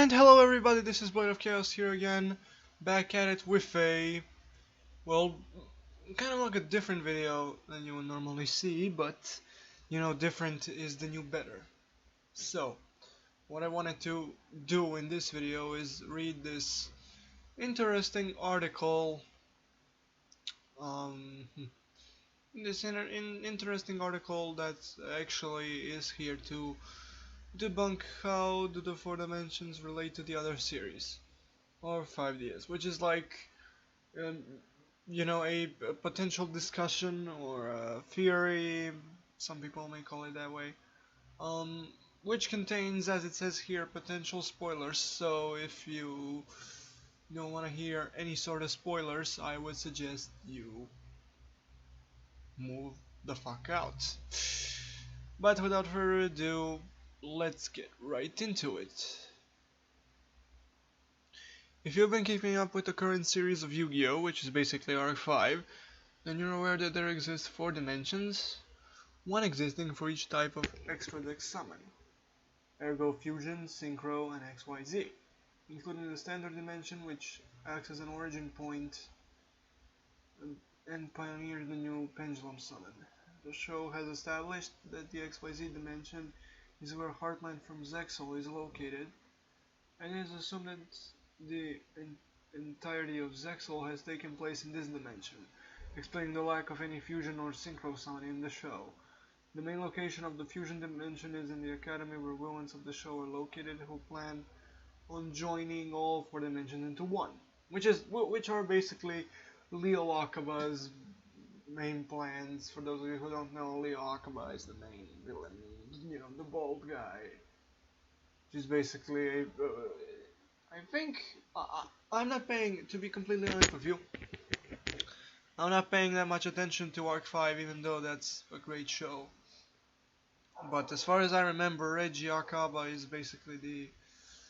And hello everybody, this is Blade of Chaos here again, back at it with a, well, kind of like a different video than you would normally see, but, you know, different is the new better. So, what I wanted to do in this video is read this interesting article, um, interesting article that actually is here to debunk how do the four dimensions relate to the other series. Or 5DS, which is like, um, you know, a potential discussion or a theory, some people may call it that way, which contains, as it says here, potential spoilers. So if you don't want to hear any sort of spoilers, I would suggest you move the fuck out. But without further ado, let's get right into it. If you've been keeping up with the current series of Yu-Gi-Oh!, which is basically Arc 5, then you're aware that there exist 4 dimensions, one existing for each type of extra deck summon, ergo Fusion, Synchro, and XYZ, including the standard dimension which acts as an origin point and pioneers the new Pendulum summon. The show has established that the XYZ dimension is where Heartland from Zexal is located, and it is assumed that the entirety of Zexal has taken place in this dimension, explaining the lack of any fusion or synchro summon in the show. The main location of the fusion dimension is in the academy where villains of the show are located who plan on joining all 4 dimensions into one, which are basically Leo Akaba's main plans. For those of you who don't know, Leo Akaba is the main villain, you know, the bald guy. He's basically a I think I'm not paying, to be completely honest with you, I'm not paying that much attention to Arc 5, even though that's a great show. But as far as I remember, Reggie Akaba is basically the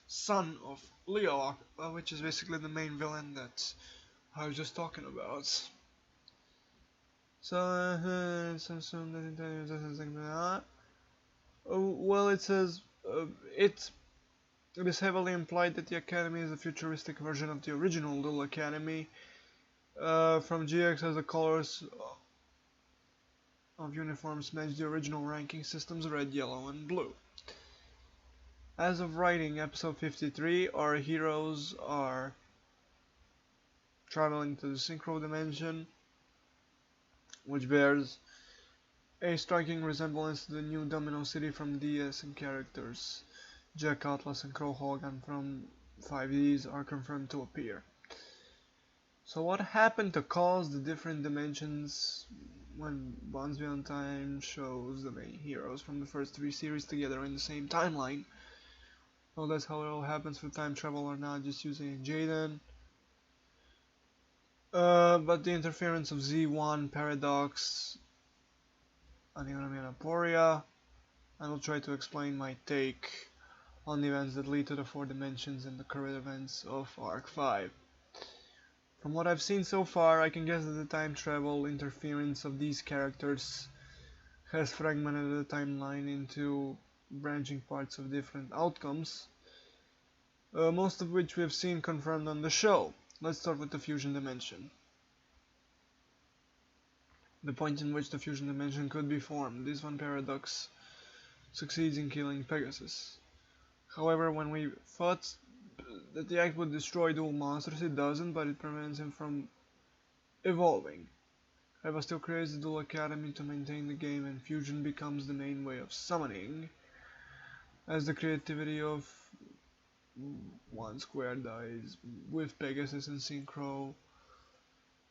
son of Leo Akaba, which is basically the main villain that I was just talking about. So, well, it says it is heavily implied that the Academy is a futuristic version of the original Little Academy. From GX as the colors of uniforms match the original ranking systems red, yellow, and blue. As of writing episode 53, our heroes are traveling to the Synchro dimension, which bears a striking resemblance to the new Domino City from DS, and characters Jack Atlas and Crow Hogan from 5Ds are confirmed to appear. So what happened to cause the different dimensions when Bonds Beyond Time shows the main heroes from the first 3 series together in the same timeline? Well, that's how it all happens with time travel, or not just using Jaden. But the interference of Z1, Paradox, Anigami and Aporia, I will try to explain my take on the events that lead to the 4 dimensions and the current events of Arc 5. From what I've seen so far, I can guess that the time travel interference of these characters has fragmented the timeline into branching parts of different outcomes, most of which we have seen confirmed on the show. Let's start with the fusion dimension. The point in which the fusion dimension could be formed. This one, Paradox succeeds in killing Pegasus. However, when we thought that the act would destroy dual monsters, it doesn't, but it prevents him from evolving. Eva still creates the Dual Academy to maintain the game, and fusion becomes the main way of summoning, as the creativity of 1 Square dies with Pegasus and Synchro,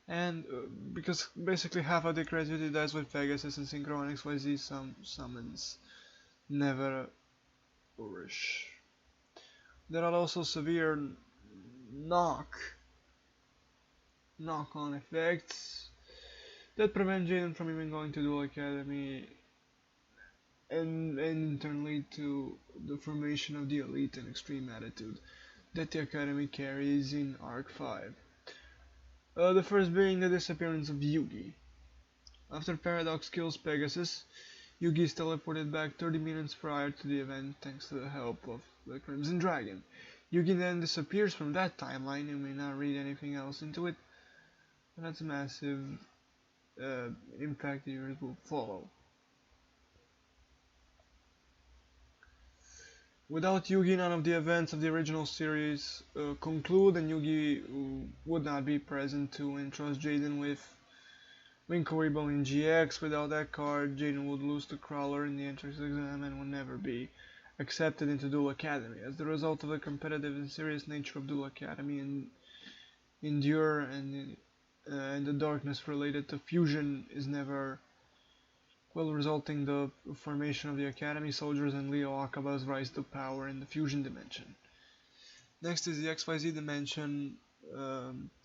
and because basically half of the creativity dies with Pegasus and Synchro, and XYZ summons never Urish. There are also severe knock-on effects that prevent Jaden from even going to Dual Academy, and in turn lead to the formation of the elite and extreme attitude that the Academy carries in Arc 5. The first being the disappearance of Yugi. After Paradox kills Pegasus, Yugi is teleported back 30 minutes prior to the event thanks to the help of the Crimson Dragon. Yugi then disappears from that timeline. You may not read anything else into it, but that's a massive impact the years will follow. Without Yugi, none of the events of the original series conclude, and Yugi would not be present to entrust Jaden with Wing Kuriboh in GX. Without that card, Jaden would lose to Crawler in the entrance exam and would never be accepted into Duel Academy. As the result of the competitive and serious nature of Duel Academy and Endure and the darkness related to fusion is never well, resulting the formation of the Academy soldiers and Leo Akaba's rise to power in the fusion dimension. Next is the XYZ dimension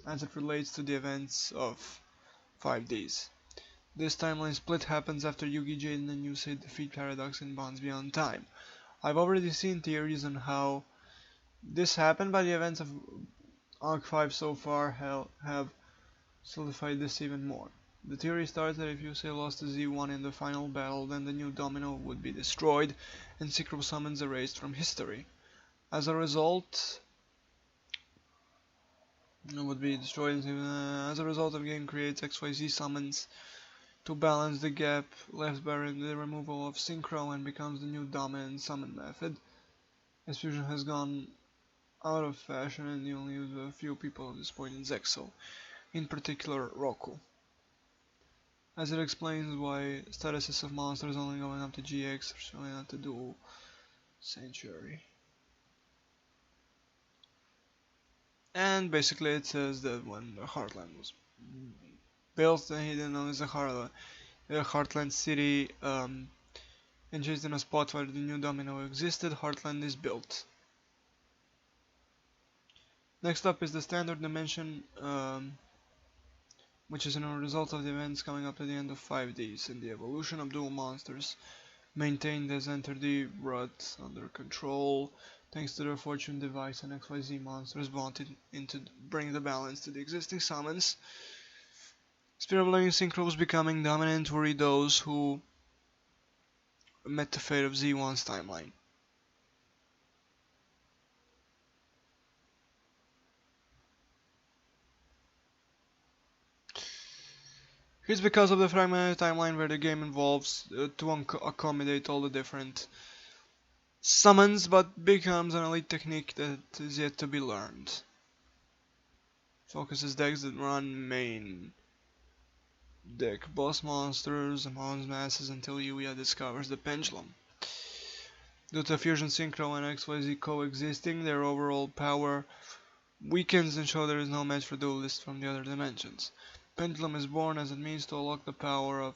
as it relates to the events of 5Ds. This timeline split happens after Yugi, Jaden, and Yusei defeat Paradox in Bonds Beyond Time. I've already seen theories on how this happened, but the events of Arc 5 so far have solidified this even more. The theory starts that if Yusei lost to Z1 in the final battle, then the new Domino would be destroyed and Synchro summons erased from history. As a result, the game creates XYZ summons to balance the gap left by the removal of Synchro and becomes the new dominant summon method. As fusion has gone out of fashion and the only use of a few people at this point in Zexal, in particular Roku. As it explains why statuses of monsters only going up to GX are showing up to Duel Sanctuary. And basically it says that when the Heartland was built, then he didn't know it's a Heartland city, and just in a spot where the new Domino existed, Heartland is built. Next up is the standard dimension, which is a result of the events coming up at the end of 5Ds and the evolution of dual monsters maintained as Enter the Rut under control, thanks to their Fortune device and XYZ monsters wanted to bring the balance to the existing summons. Spirit of Living Synchros becoming dominant worry those who met the fate of Z1's timeline. It's because of the fragmented timeline where the game evolves to accommodate all the different summons, but becomes an elite technique that is yet to be learned. Focuses decks that run main deck boss monsters among masses until Yuya discovers the pendulum. Due to Fusion Synchro and XYZ coexisting, their overall power weakens and show there is no match for duelists from the other dimensions. Pendulum is born as it means to unlock the power of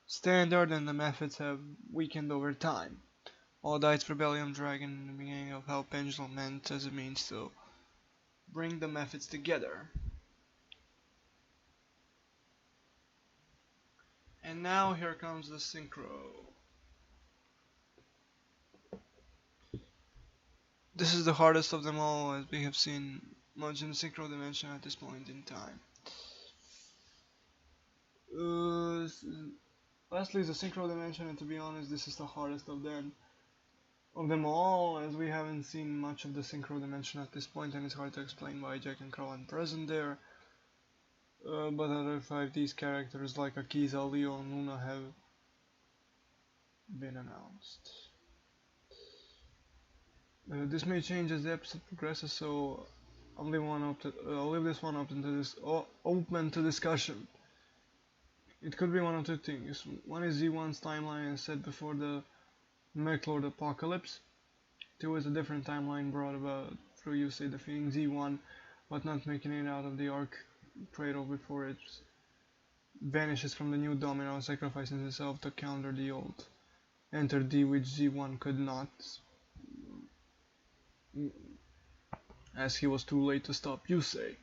standard, and the methods have weakened over time. All died for Rebellion Dragon in the beginning of how Pendulum meant as it means to bring the methods together. And now here comes the Synchro. This is the hardest of them all, as we have seen much in the Synchro dimension at this point in time. Lastly is the Synchro dimension, and to be honest, this is the hardest of them all, as we haven't seen much of the Synchro dimension at this point, and it's hard to explain why Jack and Crow aren't present there. But other 5D's characters like Akiza, Leo, and Luna have been announced. This may change as the episode progresses, so I'll leave this one open to discussion. It could be one of two things. One is Z1's timeline as said before the Mechlord Apocalypse. Two is a different timeline brought about through Yusei defeating Z1, but not making it out of the Arc Cradle before it vanishes from the new Domino, sacrificing himself to counter the old Enter D, which Z1 could not, as he was too late to stop Yusei.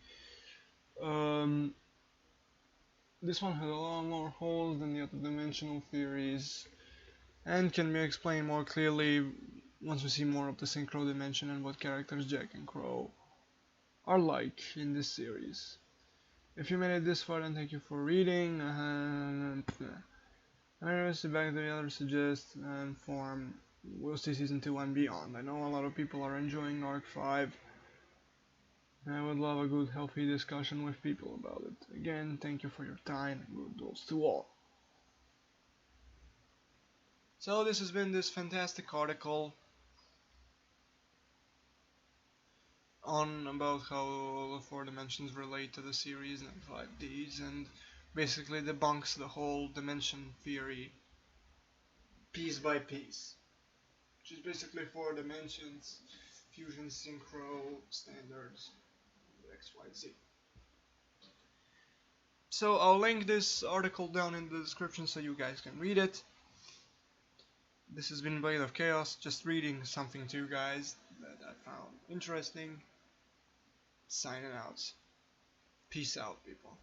This one has a lot more holes than the other dimensional theories, and can be explained more clearly once we see more of the Synchro dimension and what characters Jack and Crow are like in this series. If you made it this far, then thank you for reading. I'm interested back to the other suggest and form we'll see Season 2 and beyond. I know a lot of people are enjoying Arc 5. And I would love a good, healthy discussion with people about it. Again, thank you for your time and good thoughts to all. So this has been this fantastic article on about how all the four dimensions relate to the series and 5Ds, and basically debunks the whole dimension theory piece by piece, which is basically four dimensions, fusion, synchro, standards, XYZ. So I'll link this article down in the description so you guys can read it. This has been Blade of Chaos, just reading something to you guys that I found interesting. Signing out. Peace out, people.